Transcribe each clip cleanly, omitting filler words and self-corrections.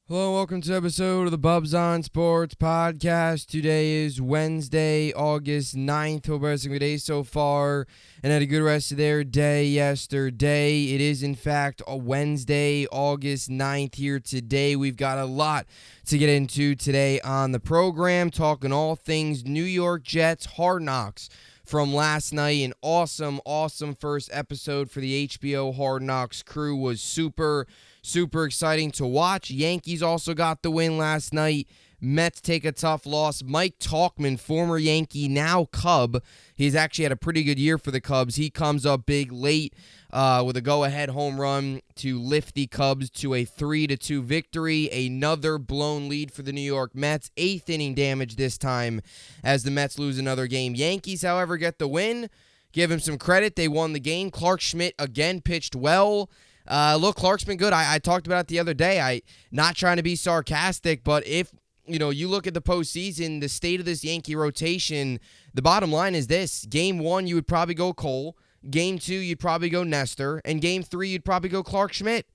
Hello, welcome to episode of the Bubbs on Sports podcast. Today is Wednesday, August 9th. Hope everybody's having a good day so far and had a good rest of their day yesterday. It is, in fact, a Wednesday, August 9th here today. We've got a lot to get into today on the program, talking all things New York Jets, Hard Knocks from last night. An awesome first episode for the HBO Hard Knocks crew. Was super exciting to watch. Yankees also got the win last night. Mets take a tough loss. Mike Tauchman, former Yankee, now Cub. He's actually had a pretty good year for the Cubs. He comes up big late with a go-ahead home run to lift the Cubs to a 3-2 victory. Another blown lead for the New York Mets. 8th inning damage this time as the Mets lose another game. Yankees, however, get the win. Give him some credit. They won the game. Clark Schmidt again pitched well. Look, Clark's been good. I talked about it the other day. Not trying to be sarcastic, but if you look at the postseason, the state of this Yankee rotation, the bottom line is this. Game 1, you would probably go Cole. Game 2, you'd probably go Nestor. And Game 3, you'd probably go Clark Schmidt,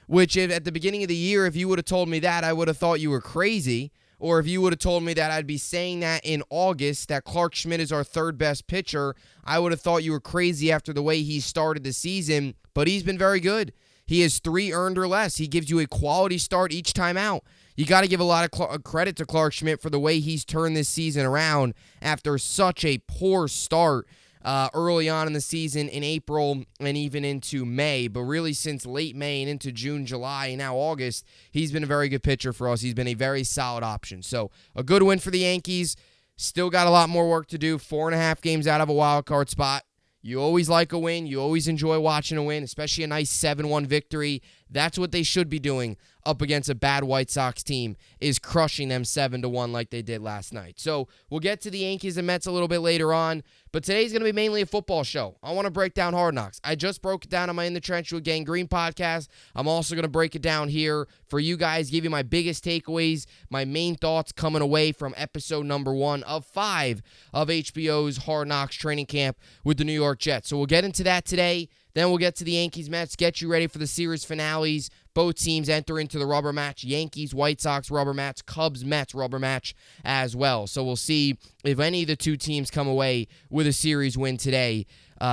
which at the beginning of the year, if you would have told me that, I would have thought you were crazy. Or if you would have told me that I'd be saying that in August, that Clark Schmidt is our third best pitcher, I would have thought you were crazy after the way he started the season. But he's been very good. He has 3 earned or less. He gives you a quality start each time out. You got to give a lot of credit to Clark Schmidt for the way he's turned this season around after such a poor start early on in the season in April and even into May. But really since late May and into June, July, and now August, he's been a very good pitcher for us. He's been a very solid option. So a good win for the Yankees. Still got a lot more work to do. 4.5 games out of a wild card spot. You always like a win. You always enjoy watching a win, especially a nice 7-1 victory. That's what they should be doing up against a bad White Sox team, is crushing them 7-1 like they did last night. So we'll get to the Yankees and Mets a little bit later on, but today's going to be mainly a football show. I want to break down Hard Knocks. I just broke it down on my In the Trench with Gangrene podcast. I'm also going to break it down here for you guys, give you my biggest takeaways, my main thoughts coming away from episode number 1 of 5 of HBO's Hard Knocks training camp with the New York Jets. So we'll get into that today. Then we'll get to the Yankees, Mets, get you ready for the series finales. Both teams enter into the rubber match. Yankees, White Sox rubber match. Cubs, Mets rubber match as well. So we'll see if any of the two teams come away with a series win today.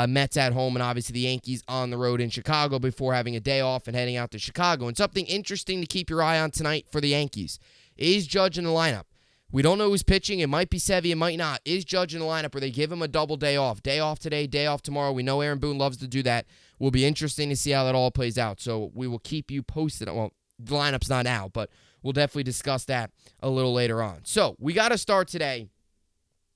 Mets at home and obviously the Yankees on the road in Chicago before having a day off and heading out to Chicago. And something interesting to keep your eye on tonight for the Yankees is Judge in the lineup. We don't know who's pitching. It might be Sevy. It might not. Is Judge in the lineup, or they give him a double day off? Day off today, day off tomorrow. We know Aaron Boone loves to do that. Will be interesting to see how that all plays out. So we will keep you posted. Well, the lineup's not out, but we'll definitely discuss that a little later on. So we got to start today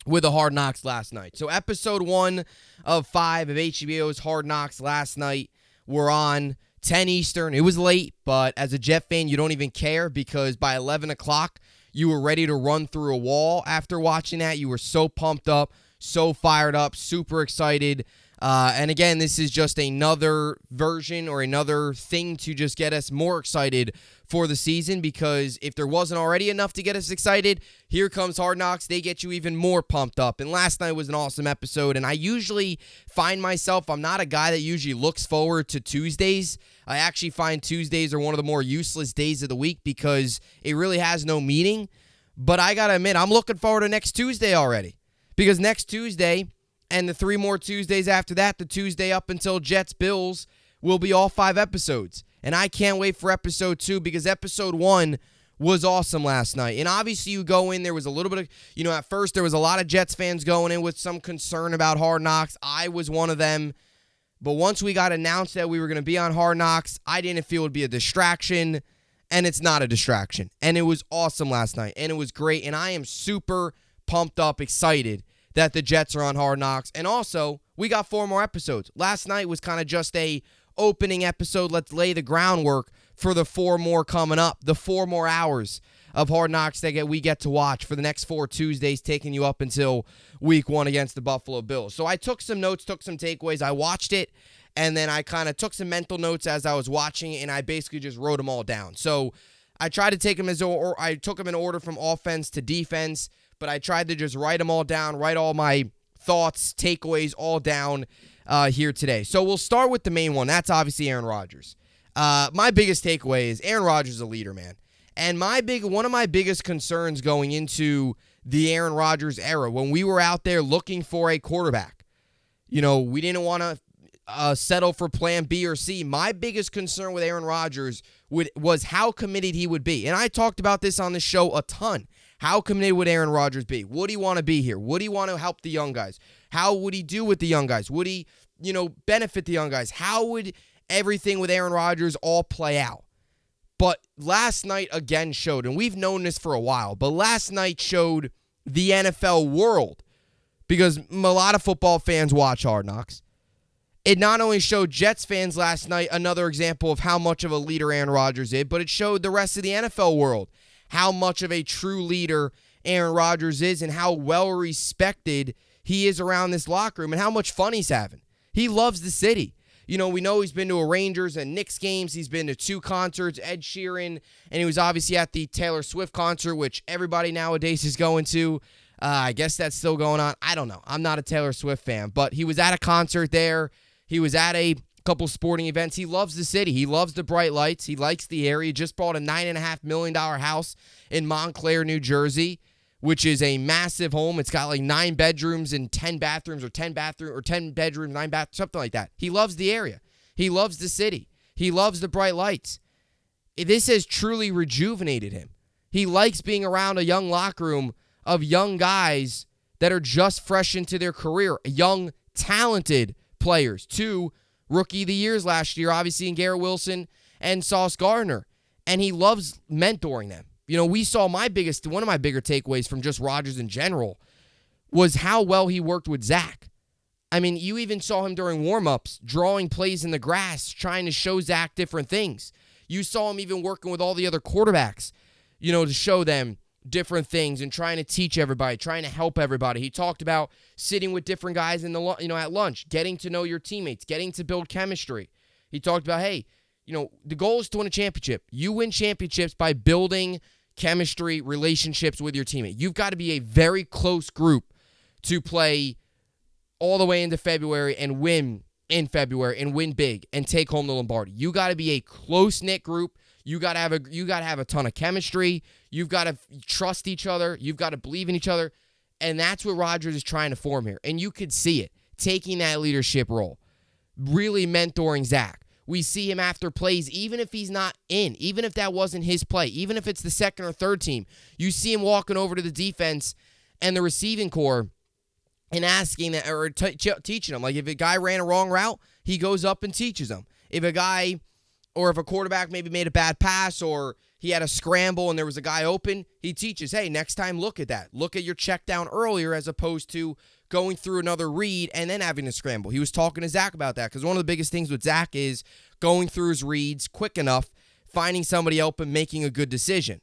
with the Hard Knocks last night. So episode 1 of 5 of HBO's Hard Knocks last night were on 10 Eastern. It was late, but as a Jet fan, you don't even care because by 11 o'clock, you were ready to run through a wall after watching that. You were so pumped up, so fired up, super excited. And again, this is just another version or another thing to just get us more excited for the season, because if there wasn't already enough to get us excited, here comes Hard Knocks. They get you even more pumped up. And last night was an awesome episode, and I usually find myself, I'm not a guy that usually looks forward to Tuesdays. I actually find Tuesdays are one of the more useless days of the week because it really has no meaning. But I got to admit, I'm looking forward to next Tuesday already, because next Tuesday and the 3 more Tuesdays after that, the Tuesday up until Jets-Bills, will be all 5 episodes. And I can't wait for episode 2 because episode 1 was awesome last night. And obviously you go in, there was a little bit of, at first there was a lot of Jets fans going in with some concern about Hard Knocks. I was one of them. But once we got announced that we were going to be on Hard Knocks, I didn't feel it would be a distraction. And it's not a distraction. And it was awesome last night. And it was great. And I am super pumped up, excited that the Jets are on Hard Knocks. And also, we got 4 more episodes. Last night was kind of just a opening episode. Let's lay the groundwork for the 4 more coming up. The 4 more hours of Hard Knocks that we get to watch for the next 4 Tuesdays, taking you up until week 1 against the Buffalo Bills. So I took some notes, took some takeaways. I watched it, and then I kind of took some mental notes as I was watching it, and I basically just wrote them all down. So I tried to take them I took them in order from offense to defense, but I tried to just write them all down, write all my thoughts, takeaways all down here today. So we'll start with the main one. That's obviously Aaron Rodgers. My biggest takeaway is Aaron Rodgers is a leader, man. And one of my biggest concerns going into the Aaron Rodgers era, when we were out there looking for a quarterback, we didn't want to settle for plan B or C. My biggest concern with Aaron Rodgers was how committed he would be. And I talked about this on the show a ton. How committed would Aaron Rodgers be? Would he want to be here? Would he want to help the young guys? How would he do with the young guys? Would he, benefit the young guys? How would everything with Aaron Rodgers all play out? But last night again showed, and we've known this for a while, but last night showed the NFL world, because a lot of football fans watch Hard Knocks. It not only showed Jets fans last night another example of how much of a leader Aaron Rodgers is, but it showed the rest of the NFL world how much of a true leader Aaron Rodgers is and how well respected he is around this locker room and how much fun he's having. He loves the city. We know he's been to a Rangers and Knicks games. He's been to 2 concerts, Ed Sheeran, and he was obviously at the Taylor Swift concert, which everybody nowadays is going to. I guess that's still going on. I don't know. I'm not a Taylor Swift fan, but he was at a concert there. He was at a couple sporting events. He loves the city. He loves the bright lights. He likes the area. He just bought a $9.5 million house in Montclair, New Jersey, which is a massive home. It's got like 9 bedrooms and 10 bathrooms, or 10 bedrooms, 9 bathrooms, something like that. He loves the area. He loves the city. He loves the bright lights. This has truly rejuvenated him. He likes being around a young locker room of young guys that are just fresh into their career, young, talented players. 2 Rookie of the Years last year, obviously, in Garrett Wilson and Sauce Gardner. And he loves mentoring them. We saw one of my bigger takeaways from just Rodgers in general was how well he worked with Zach. I mean, you even saw him during warm-ups, drawing plays in the grass, trying to show Zach different things. You saw him even working with all the other quarterbacks, to show them different things and trying to teach everybody, trying to help everybody. He talked about sitting with different guys in the at lunch, getting to know your teammates, getting to build chemistry. He talked about, hey, the goal is to win a championship. You win championships by building chemistry, relationships with your teammate. You've got to be a very close group to play all the way into February and win in February and win big and take home the Lombardi. You got to be a close-knit group. You got to have a ton of chemistry. You've got to trust each other. You've got to believe in each other. And that's what Rodgers is trying to form here. And you could see it, taking that leadership role, really mentoring Zach. We see him after plays, even if he's not in, even if that wasn't his play, even if it's the second or third team. You see him walking over to the defense and the receiving corps and asking that, or teaching them. Like if a guy ran a wrong route, he goes up and teaches them. If a quarterback maybe made a bad pass or he had a scramble and there was a guy open, he teaches, hey, next time look at that. Look at your check down earlier as opposed to going through another read and then having to scramble. He was talking to Zach about that because one of the biggest things with Zach is going through his reads quick enough, finding somebody open, making a good decision.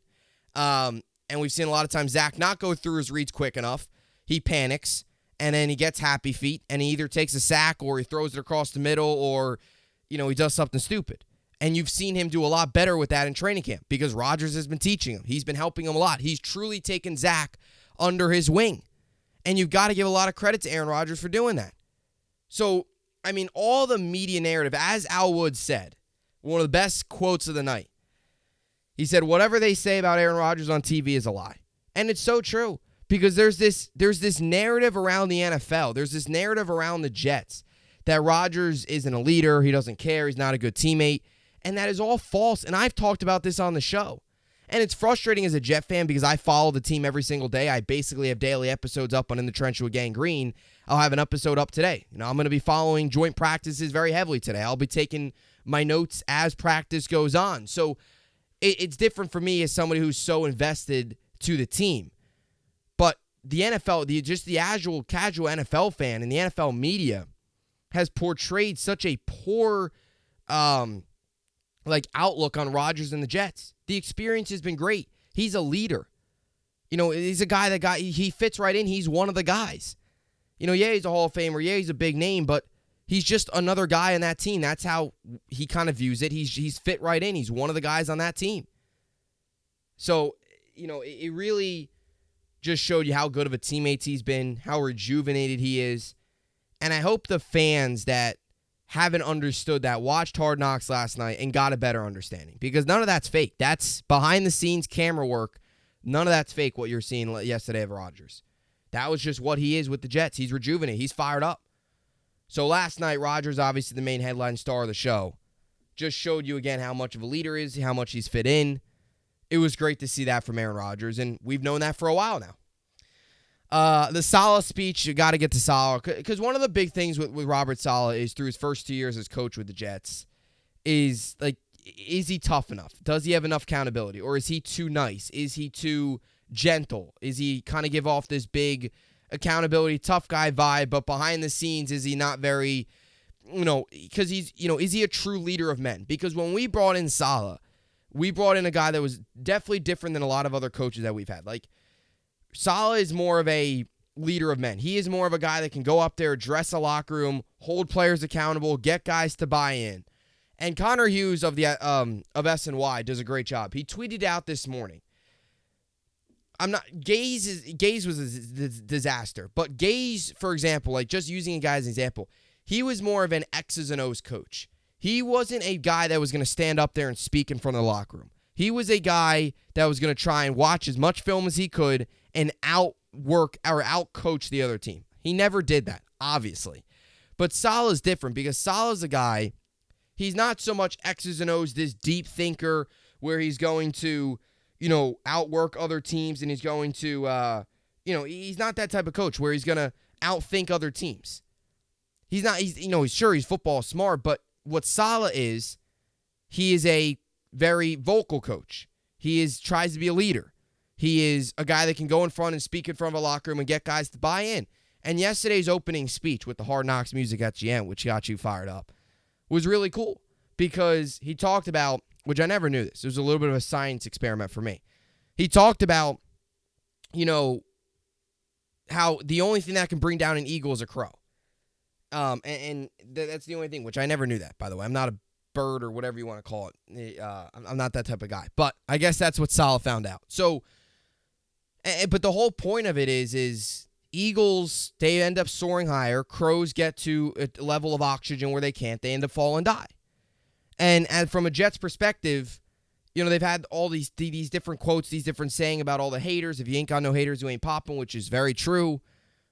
And we've seen a lot of times Zach not go through his reads quick enough. He panics, and then he gets happy feet, and he either takes a sack or he throws it across the middle or, he does something stupid. And you've seen him do a lot better with that in training camp because Rodgers has been teaching him. He's been helping him a lot. He's truly taken Zach under his wing. And you've got to give a lot of credit to Aaron Rodgers for doing that. So, all the media narrative, as Al Woods said, one of the best quotes of the night, he said, whatever they say about Aaron Rodgers on TV is a lie. And it's so true because there's this narrative around the NFL. There's this narrative around the Jets that Rodgers isn't a leader. He doesn't care. He's not a good teammate. And that is all false. And I've talked about this on the show. And it's frustrating as a Jet fan because I follow the team every single day. I basically have daily episodes up on In the Trench with Gang Green. I'll have an episode up today. I'm going to be following joint practices very heavily today. I'll be taking my notes as practice goes on. So it's different for me as somebody who's so invested to the team. But the NFL, the casual NFL fan and the NFL media has portrayed such a poor outlook on Rodgers and the Jets. The experience has been great. He's a leader. He's a guy he fits right in. He's one of the guys. He's a Hall of Famer. Yeah, he's a big name, but he's just another guy on that team. That's how he kind of views it. He's fit right in. He's one of the guys on that team. So, it really just showed you how good of a teammate he's been, how rejuvenated he is. And I hope the fans that haven't understood that, watched Hard Knocks last night, and got a better understanding. Because none of that's fake. That's behind-the-scenes camera work. None of that's fake, what you're seeing yesterday of Rodgers. That was just what he is with the Jets. He's rejuvenated. He's fired up. So last night, Rodgers, obviously the main headline star of the show, just showed you again how much of a leader he is, how much he's fit in. It was great to see that from Aaron Rodgers, and we've known that for a while now. The Saleh speech, you got to get to Saleh, because one of the big things with Robert Saleh is through his first 2 years as coach with the Jets is, like, is he tough enough? Does he have enough accountability? Or is he too nice? Is he too gentle? Is he kind of give off this big accountability, tough guy vibe, but behind the scenes, is he not very, because he's, is he a true leader of men? Because when we brought in Saleh, we brought in a guy that was definitely different than a lot of other coaches that we've had. Like, Saleh is more of a leader of men. He is more of a guy that can go up there, address a locker room, hold players accountable, get guys to buy in. And Connor Hughes of the of SNY does a great job. He tweeted out this morning. Gaze was a disaster, but Gaze, for example, like just using a guy as an example, he was more of an X's and O's coach. He wasn't a guy that was going to stand up there and speak in front of the locker room. He was a guy that was going to try and watch as much film as he could and outwork or outcoach the other team. He never did that, obviously. But Saleh's different because Saleh's a guy, he's not so much X's and O's, this deep thinker where he's going to, outwork other teams and he's going to, he's not that type of coach where he's going to outthink other teams. He's not, he's football smart, but what Saleh is, he is a very vocal coach. He tries to be a leader. He is a guy that can go in front and speak in front of a locker room and get guys to buy in. And yesterday's opening speech with the Hard Knocks music at the end, which got you fired up, was really cool because he talked about, which I never knew this. It was a little bit of a science experiment for me. He talked about, how the only thing that can bring down an eagle is a crow. And that's the only thing, which I never knew that, by the way. I'm not a bird or whatever you want to call it. I'm not that type of guy. But I guess that's what Saleh found out. So, but the whole point of it is eagles, they end up soaring higher. Crows get to a level of oxygen where they can't. They end up falling and die. And from a Jets perspective, they've had all these different quotes, these different saying about all the haters. If you ain't got no haters, you ain't popping, which is very true.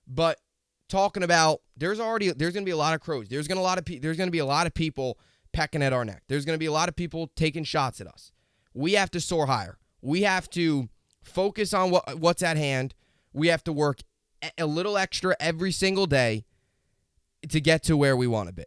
But talking about there's going to be a lot of crows. There's going to be a lot of people pecking at our neck. There's going to be a lot of people taking shots at us. We have to soar higher. We have to focus on what's at hand. We have to work a little extra every single day to get to where we want to be.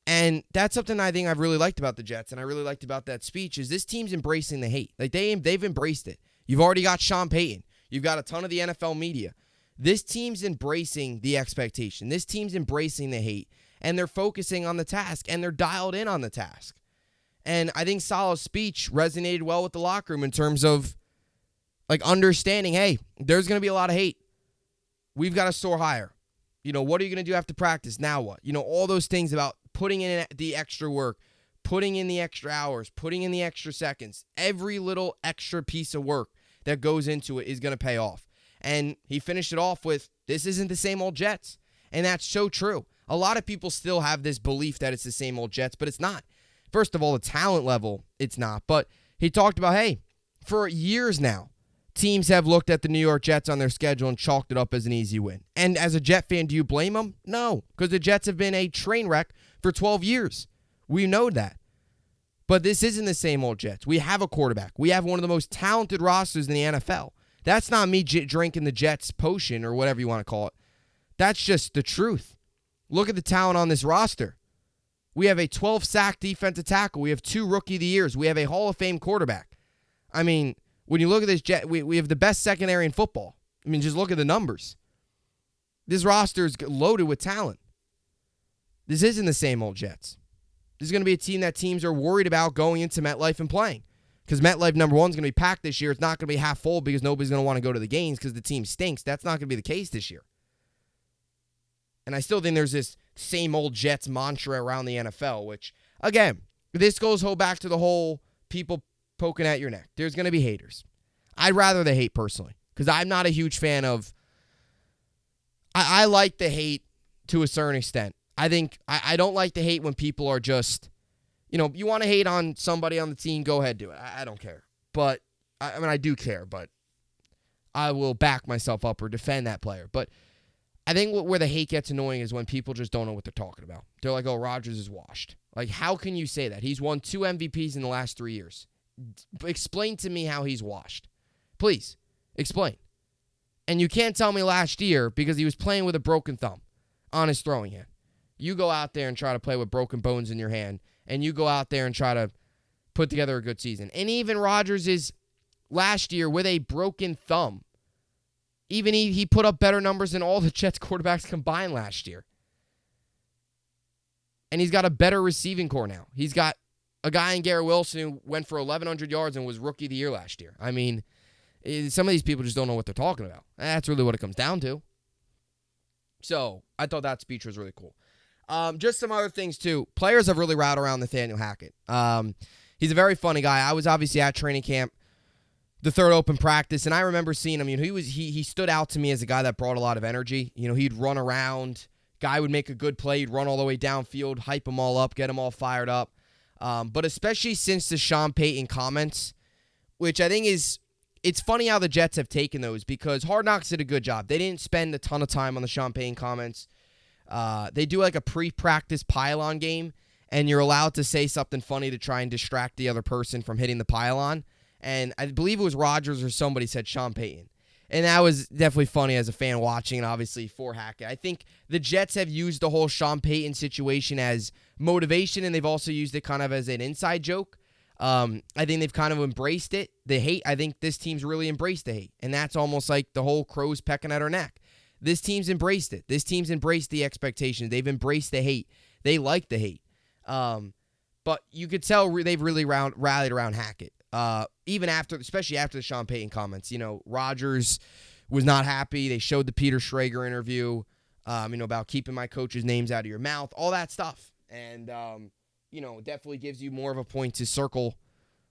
And that's something I think I've really liked about the Jets, and I really liked about that speech, is this team's embracing the hate. Like, they've embraced it. You've already got Sean Payton. You've got a ton of the NFL media. This team's embracing the expectation. This team's embracing the hate, and they're focusing on the task, and they're dialed in on the task. And I think Saleh's speech resonated well with the locker room in terms of, like, understanding, hey, there's going to be a lot of hate. We've got to soar higher. What are you going to do after practice? Now what? All those things about putting in the extra work, putting in the extra hours, putting in the extra seconds. Every little extra piece of work that goes into it is going to pay off. And he finished it off with, this isn't the same old Jets. And that's so true. A lot of people still have this belief that it's the same old Jets, but it's not. First of all, the talent level, it's not. But he talked about, hey, for years now, teams have looked at the New York Jets on their schedule and chalked it up as an easy win. And as a Jet fan, do you blame them? No, because the Jets have been a train wreck for 12 years. We know that. But this isn't the same old Jets. We have a quarterback. We have one of the most talented rosters in the NFL. That's not me drinking the Jets potion or whatever you want to call it. That's just the truth. Look at the talent on this roster. We have a 12-sack defensive tackle. We have 2 Rookie of the Years. We have a Hall of Fame quarterback. I mean, when you look at this Jet, we have the best secondary in football. I mean, just look at the numbers. This roster is loaded with talent. This isn't the same old Jets. This is going to be a team that teams are worried about going into MetLife and playing. Because MetLife, number one, is going to be packed this year. It's not going to be half full because nobody's going to want to go to the games because the team stinks. That's not going to be the case this year. And I still think there's this same old Jets mantra around the NFL, which, again, this goes back to the whole people poking at your neck. There's going to be haters. I'd rather the hate personally because I'm not a huge fan of. I like the hate to a certain extent. I think I don't like to hate when people are just, you want to hate on somebody on the team, go ahead, do it. I don't care. But, I do care, but I will back myself up or defend that player. But I think where the hate gets annoying is when people just don't know what they're talking about. They're like, oh, Rodgers is washed. Like, how can you say that? He's won 2 MVPs in the last 3 years. Explain to me how he's washed. Please, explain. And you can't tell me last year because he was playing with a broken thumb on his throwing hand. You go out there and try to play with broken bones in your hand, and you go out there and try to put together a good season. And even Rodgers is last year with a broken thumb. Even he put up better numbers than all the Jets quarterbacks combined last year. And he's got a better receiving core now. He's got a guy in Garrett Wilson who went for 1,100 yards and was Rookie of the Year last year. I mean, some of these people just don't know what they're talking about. That's really what it comes down to. So I thought that speech was really cool. Just some other things, too. Players have really rallied around Nathaniel Hackett. He's a very funny guy. I was obviously at training camp, the third open practice, and I remember seeing him. He stood out to me as a guy that brought a lot of energy. He'd run around. Guy would make a good play. He'd run all the way downfield, hype them all up, get them all fired up. But especially since the Sean Payton comments, which I think it's funny how the Jets have taken those because Hard Knocks did a good job. They didn't spend a ton of time on the Sean Payton comments. They do like a pre-practice pylon game, and you're allowed to say something funny to try and distract the other person from hitting the pylon. And I believe it was Rodgers or somebody said Sean Payton. And that was definitely funny as a fan watching, and obviously for Hackett. I think the Jets have used the whole Sean Payton situation as motivation, and they've also used it kind of as an inside joke. I think they've kind of embraced it. The hate, I think this team's really embraced the hate, and that's almost like the whole crows pecking at our neck. This team's embraced it. This team's embraced the expectations. They've embraced the hate. They like the hate. But you could tell they've really rallied around Hackett. Even after, especially after the Sean Payton comments, Rodgers was not happy. They showed the Peter Schrager interview, about keeping my coaches' names out of your mouth, all that stuff. And, definitely gives you more of a point to circle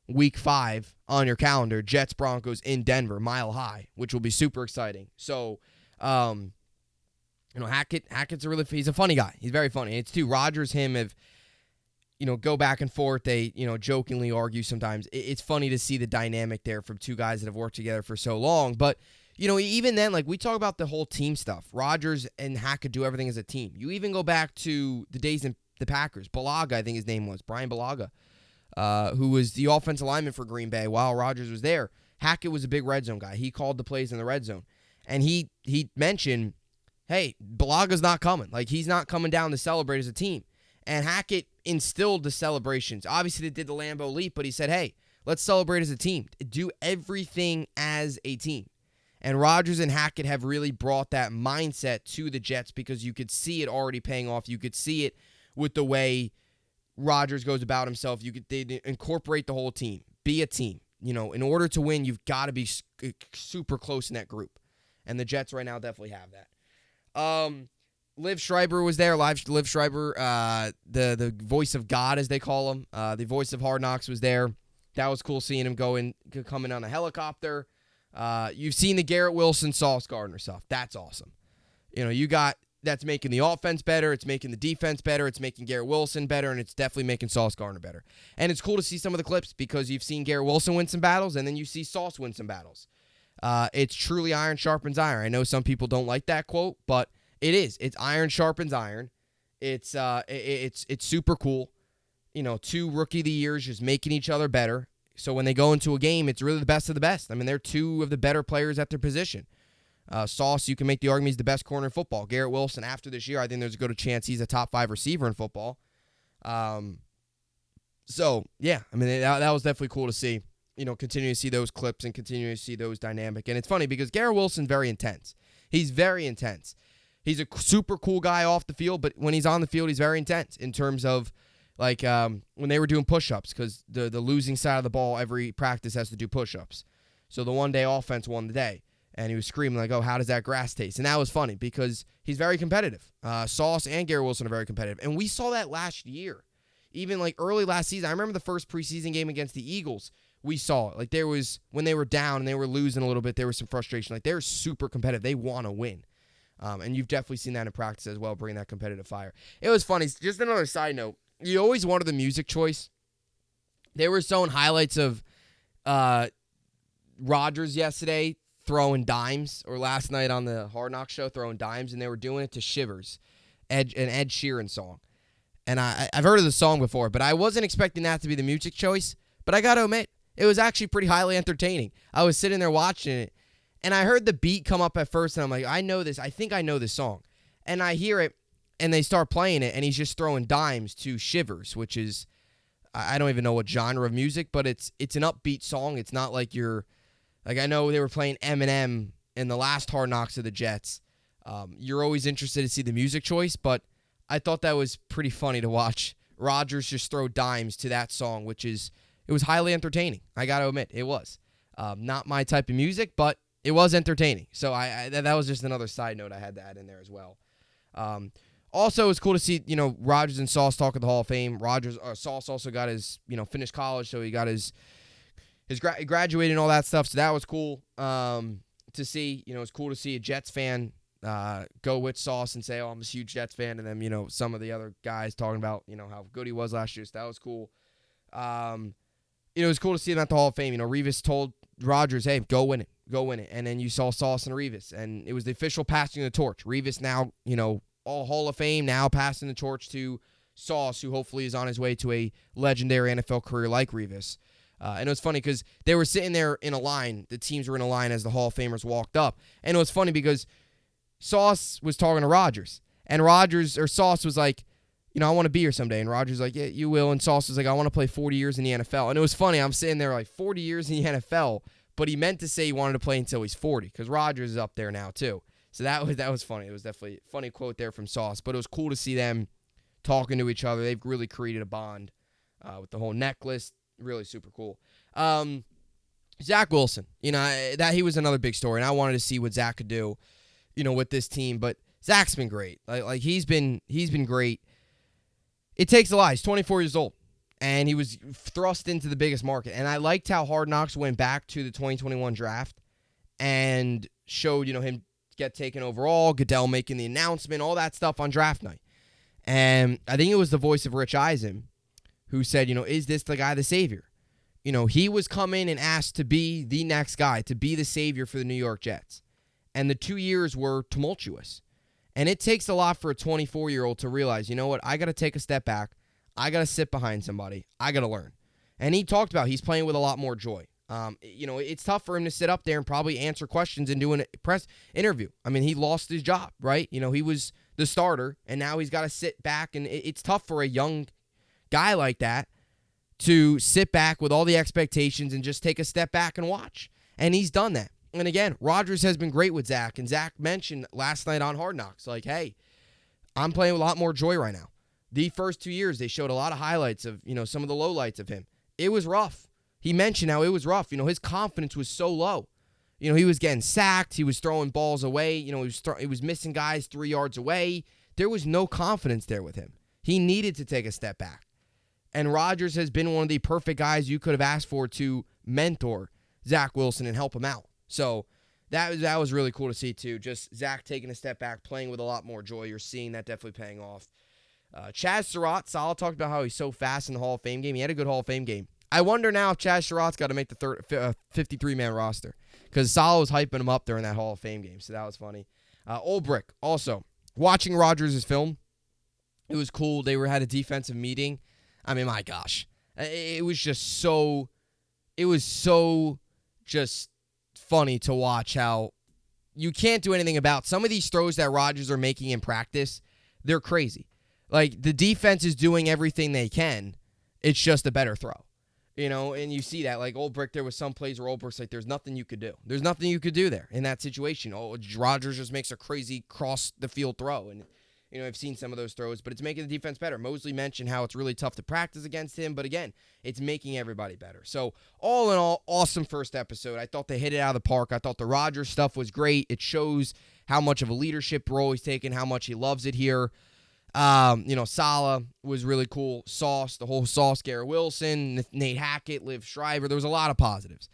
week 5 on your calendar. Jets, Broncos in Denver, Mile High, which will be super exciting. So, Hackett's he's a funny guy. He's very funny. It's too, Rodgers, him have, go back and forth. They, jokingly argue sometimes. It's funny to see the dynamic there from two guys that have worked together for so long. But, even then, like we talk about the whole team stuff. Rodgers and Hackett do everything as a team. You even go back to the days in the Packers. Balaga, I think his name was, Brian Balaga, who was the offensive lineman for Green Bay while Rodgers was there. Hackett was a big red zone guy. He called the plays in the red zone. And he mentioned, hey, Balaga's not coming. Like, he's not coming down to celebrate as a team. And Hackett instilled the celebrations. Obviously, they did the Lambeau leap, but he said, hey, let's celebrate as a team. Do everything as a team. And Rodgers and Hackett have really brought that mindset to the Jets because you could see it already paying off. You could see it with the way Rodgers goes about himself. They incorporate the whole team. Be a team. In order to win, you've got to be super close in that group. And the Jets right now definitely have that. Liv Schreiber was there. Liv Schreiber, the voice of God, as they call him. The voice of Hard Knocks was there. That was cool seeing him come in on a helicopter. You've seen the Garrett Wilson, Sauce Gardner stuff. That's awesome. That's making the offense better. It's making the defense better. It's making Garrett Wilson better, and it's definitely making Sauce Gardner better. And it's cool to see some of the clips because you've seen Garrett Wilson win some battles, and then you see Sauce win some battles. It's truly iron sharpens iron. I know some people don't like that quote, but it is. It's iron sharpens iron. It's super cool. 2 Rookie of the Years just making each other better. So when they go into a game, it's really the best of the best. I mean, they're 2 of the better players at their position. Sauce, you can make the argument he's the best corner in football. Garrett Wilson, after this year, I think there's a good chance he's a top 5 receiver in football. So, yeah, I mean, that was definitely cool to see. Continue to see those clips and continue to see those dynamic. And it's funny because Garrett Wilson's very intense. He's very intense. He's a super cool guy off the field, but when he's on the field, he's very intense in terms of, like, when they were doing push-ups, because the losing side of the ball, every practice has to do push-ups. So the one-day offense won the day. And he was screaming like, oh, how does that grass taste? And that was funny because he's very competitive. Sauce and Garrett Wilson are very competitive. And we saw that last year. Even like early last season. I remember the first preseason game against the Eagles. We saw it. Like there was, when they were down and they were losing a little bit, there was some frustration. Like they're super competitive. They want to win. And you've definitely seen that in practice as well, bringing that competitive fire. It was funny. Just another side note. You always wanted the music choice. They were showing highlights of Rodgers yesterday throwing dimes, or last night on the Hard Knocks show throwing dimes, and they were doing it to Shivers, an Ed Sheeran song. And I've heard of the song before, but I wasn't expecting that to be the music choice. But I got to admit, it was actually pretty highly entertaining. I was sitting there watching it, and I heard the beat come up at first, and I'm like, I know this. I think I know this song. And I hear it, and they start playing it, and he's just throwing dimes to Shivers, which is, I don't even know what genre of music, but it's an upbeat song. It's not like I know they were playing Eminem in the last Hard Knocks of the Jets. You're always interested to see the music choice, but I thought that was pretty funny to watch Rodgers just throw dimes to that song, it was highly entertaining. I got to admit, it was. Not my type of music, but it was entertaining. So that was just another side note I had to add in there as well. Also, it's cool to see, Rodgers and Sauce talk at the Hall of Fame. Sauce also got his, finished college, so he got his graduated and all that stuff. So that was cool to see. It's cool to see a Jets fan go with Sauce and say, "Oh, I'm a huge Jets fan," and then some of the other guys talking about how good he was last year. So that was cool. It was cool to see him at the Hall of Fame. Revis told Rodgers, "Hey, go win it," and then you saw Sauce and Revis, and it was the official passing of the torch. Revis now, all Hall of Fame, now passing the torch to Sauce, who hopefully is on his way to a legendary NFL career like Revis. And it was funny because they were sitting there in a line. The teams were in a line as the Hall of Famers walked up. And it was funny because Sauce was talking to Rodgers. And Sauce was like, I want to be here someday. And Rodgers was like, yeah, you will. And Sauce was like, I want to play 40 years in the NFL. And it was funny. I'm sitting there like 40 years in the NFL. But he meant to say he wanted to play until he's 40 because Rodgers is up there now too. So that was funny. It was definitely a funny quote there from Sauce. But it was cool to see them talking to each other. They've really created a bond with the whole necklace. Really super cool. Zach Wilson, that he was another big story, and I wanted to see what Zach could do, with this team. But Zach's been great. Like he's been great. It takes a lot. He's 24 years old, and he was thrust into the biggest market. And I liked how Hard Knocks went back to the 2021 draft and showed him get taken overall, Goodell making the announcement, all that stuff on draft night. And I think it was the voice of Rich Eisen who said, is this the guy, the savior? He was coming and asked to be the next guy, to be the savior for the New York Jets. And the 2 years were tumultuous. And it takes a lot for a 24-year-old to realize, what, I got to take a step back. I got to sit behind somebody. I got to learn. And he talked about he's playing with a lot more joy. It's tough for him to sit up there and probably answer questions and do a press interview. I mean, he lost his job, right? He was the starter, and now he's got to sit back. And it's tough for a young guy like that to sit back with all the expectations and just take a step back and watch. And he's done that. And again, Rodgers has been great with Zach. And Zach mentioned last night on Hard Knocks, like, hey, I'm playing with a lot more joy right now. The first 2 years, they showed a lot of highlights of, some of the lowlights of him. It was rough. He mentioned how it was rough. His confidence was so low. He was getting sacked. He was throwing balls away. He was missing guys 3 yards away. There was no confidence there with him. He needed to take a step back. And Rodgers has been one of the perfect guys you could have asked for to mentor Zach Wilson and help him out. So that was really cool to see, too. Just Zach taking a step back, playing with a lot more joy. You're seeing that definitely paying off. Chaz Surratt, Salah talked about how he's so fast in the Hall of Fame game. He had a good Hall of Fame game. I wonder now if Chaz Surratt's got to make the 53-man roster because Salah was hyping him up during that Hall of Fame game. So that was funny. Ulbrich, also, watching Rodgers' film, it was cool. They had a defensive meeting. I mean, my gosh. It was so just funny to watch how you can't do anything about some of these throws that Rodgers are making in practice. They're crazy. Like, the defense is doing everything they can. It's just a better throw. And you see that. Like, Ulbrich, there was some plays where Ulbrich's like, there's nothing you could do. There's nothing you could do there in that situation. Rodgers just makes a crazy cross-the-field throw. And, I've seen some of those throws, but it's making the defense better. Mosley mentioned how it's really tough to practice against him, but again, it's making everybody better. So, all in all, awesome first episode. I thought they hit it out of the park. I thought the Rodgers stuff was great. It shows how much of a leadership role he's taken, how much he loves it here. Salah was really cool. Sauce, the whole Sauce, Garrett Wilson, Nate Hackett, Liv Shriver. There was a lot of positives.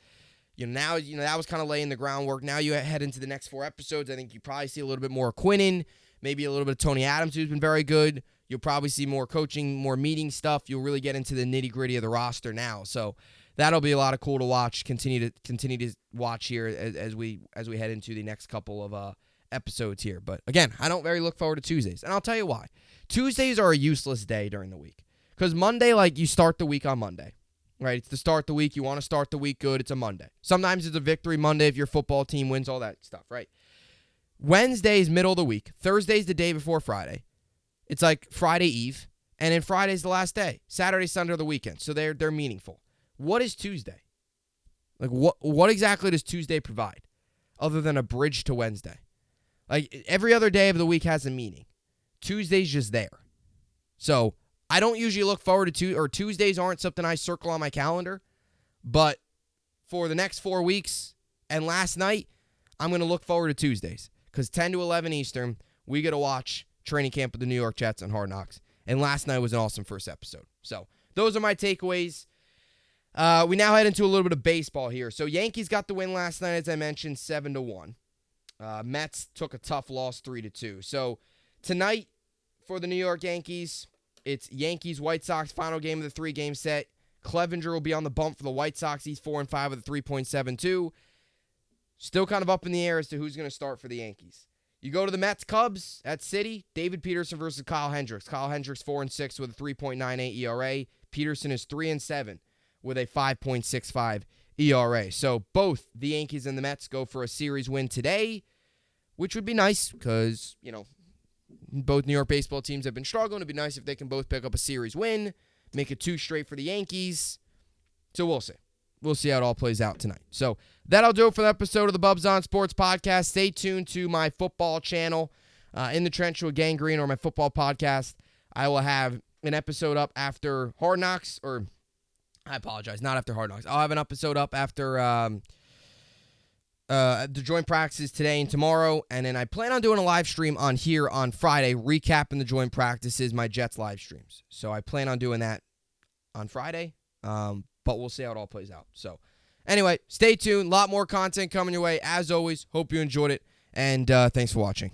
Now, that was kind of laying the groundwork. Now you head into the next 4 episodes. I think you probably see a little bit more Quinnen, maybe a little bit of Tony Adams, who's been very good. You'll probably see more coaching, more meeting stuff. You'll really get into the nitty-gritty of the roster now. So that'll be a lot of cool to watch. Continue to watch here as we head into the next couple of episodes here. But again, I don't very look forward to Tuesdays, and I'll tell you why. Tuesdays are a useless day during the week because Monday, you start the week on Monday. Right, it's the start of the week. You want to start the week good. It's a Monday. Sometimes it's a victory Monday if your football team wins, all that stuff, right? Wednesday's middle of the week. Thursday's the day before Friday. It's like Friday Eve, and then Friday's the last day. Saturday, Sunday, or the weekend. So they're meaningful. What is Tuesday? What exactly does Tuesday provide other than a bridge to Wednesday? Every other day of the week has a meaning. Tuesday's just there. So I don't usually look forward to Tuesdays aren't something I circle on my calendar, but for the next 4 weeks and last night, I'm going to look forward to Tuesdays because 10 to 11 Eastern, we get to watch training camp with the New York Jets on Hard Knocks, and last night was an awesome first episode. So those are my takeaways. We now head into a little bit of baseball here. So Yankees got the win last night, as I mentioned, 7-1. Mets took a tough loss, 3-2. So tonight for the New York Yankees, it's Yankees-White Sox, final game of the 3-game set. Clevenger will be on the bump for the White Sox. He's 4-5 with a 3.72. Still kind of up in the air as to who's going to start for the Yankees. You go to the Mets-Cubs at City. David Peterson versus Kyle Hendricks. Kyle Hendricks 4-6 with a 3.98 ERA. Peterson is 3-7 with a 5.65 ERA. So both the Yankees and the Mets go for a series win today, which would be nice because, both New York baseball teams have been struggling. It'd be nice if they can both pick up a series win, make it 2 straight for the Yankees. So we'll see. We'll see how it all plays out tonight. So that'll do it for the episode of the Bubbs on Sports podcast. Stay tuned to my football channel, In the Trench with Gangrene, or my football podcast. I will have an episode up after Hard Knocks, or I apologize, not after Hard Knocks. I'll have an episode up after the joint practices today and tomorrow, and then I plan on doing a live stream on here on Friday, recapping the joint practices, my Jets live streams. So I plan on doing that on Friday, but we'll see how it all plays out. So anyway, stay tuned. A lot more content coming your way. As always, hope you enjoyed it, and thanks for watching.